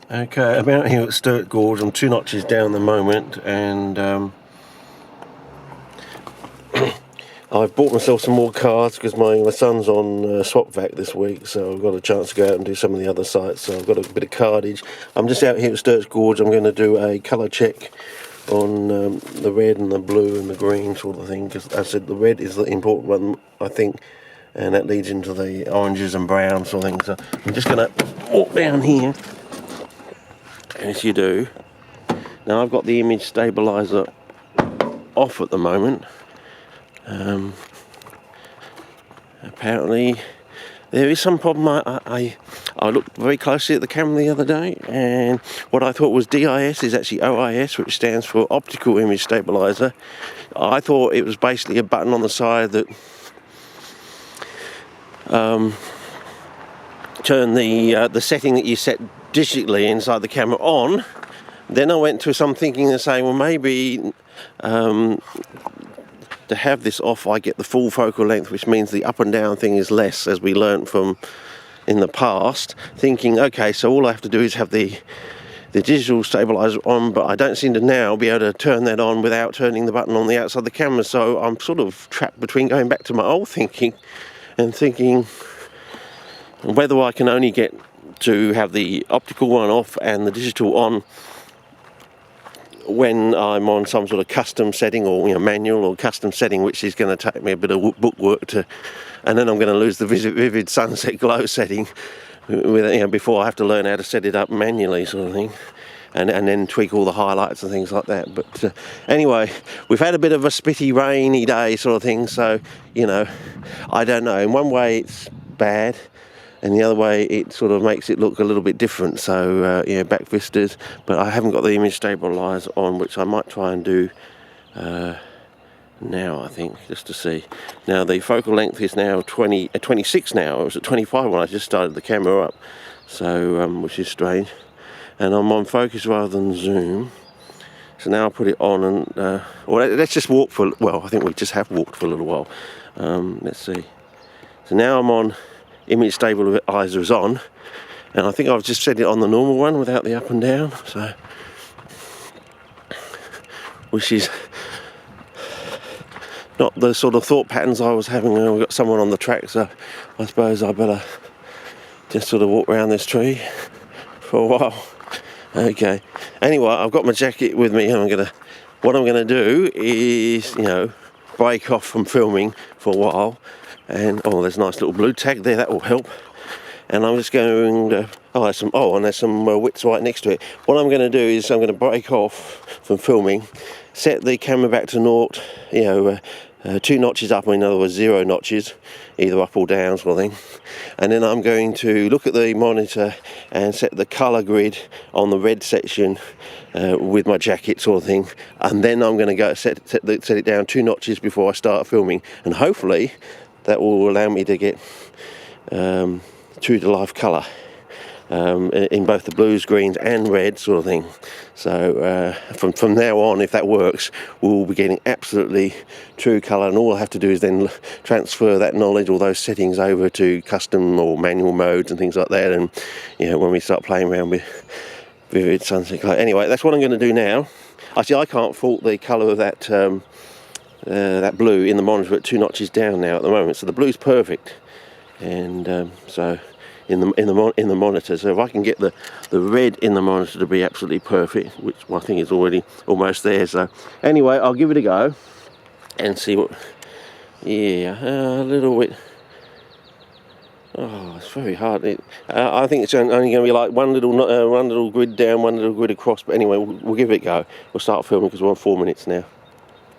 Okay, I'm out here at Sturt-GORGE. I'm 2 notches down the moment, and I've bought myself some more cards because my son's on swap vac this week, so I've got a chance to go out and do some of the other sites, so I've got a bit of cardage. I'm just out here at Sturt-GORGE. I'm going to do a colour check on the red and the blue and the green sort of thing, because as I said, the red is the important one, I think, and that leads into the oranges and browns sort of thing. So I'm just going to walk down here, as you do. Now I've got the image stabilizer off at the moment. Apparently there is some problem. I looked very closely at the camera the other day, and what I thought was DIS is actually OIS, which stands for optical image stabilizer. I thought it was basically a button on the side that turn the setting that you set digitally inside the camera on. Then I went to some thinking and saying, well, maybe to have this off I get the full focal length, which means the up and down thing is less, as we learnt from in the past, thinking, okay, so all I have to do is have the digital stabilizer on, but I don't seem to now be able to turn that on without turning the button on the outside of the camera. So I'm sort of trapped between going back to my old thinking and thinking whether I can only get to have the optical one off and the digital on when I'm on some sort of custom setting, or manual or custom setting, which is going to take me a bit of book work to, and then I'm going to lose the vivid sunset glow setting with before I have to learn how to set it up manually sort of thing, and then tweak all the highlights and things like that. But anyway, we've had a bit of a spitty rainy day sort of thing, so I don't know, in one way it's bad, and the other way it sort of makes it look a little bit different. So back vistas, but I haven't got the image stabilizer on, which I might try and do now, I think, just to see. Now the focal length is now 26 now. It was at 25 when I just started the camera up, so which is strange. And I'm on focus rather than zoom. So now I'll put it on, and well, let's just walk for, well, I think we just have walked for a little while. Let's see. So now I'm on image stabilizer is on, and I think I've just set it on the normal one without the up and down, so which is not the sort of thought patterns I was having when we got someone on the track. So I suppose I better just sort of walk around this tree for a while. Okay, anyway, I've got my jacket with me, and what I'm gonna do is break off from filming for a while. And there's a nice little blue tag there, that will help. And I'm just going to, there's some wits right next to it. What I'm going to do is I'm going to break off from filming, set the camera back to naught, 2 notches up, in other words 0 notches, either up or down sort of thing. And then I'm going to look at the monitor and set the colour grid on the red section with my jacket sort of thing. And then I'm going to go set it down 2 notches before I start filming. And hopefully that will allow me to get true to life colour in both the blues, greens and reds sort of thing. So from now on, if that works, we'll be getting absolutely true colour, and all I have to do is then transfer that knowledge, all those settings, over to custom or manual modes and things like that. And when we start playing around with vivid sunset colour. Anyway, that's what I'm going to do now. Actually, I can't fault the colour of that blue in the monitor at 2 notches down now at the moment, so the blue's perfect. And so in the monitor, so if I can get the red in the monitor to be absolutely perfect, which I think is already almost there. So anyway, I'll give it a go and see what. A little bit. It's very hard. I think it's only going to be like one little grid down, one little grid across. But anyway, we'll give it a go. We'll start filming because we're on 4 minutes now.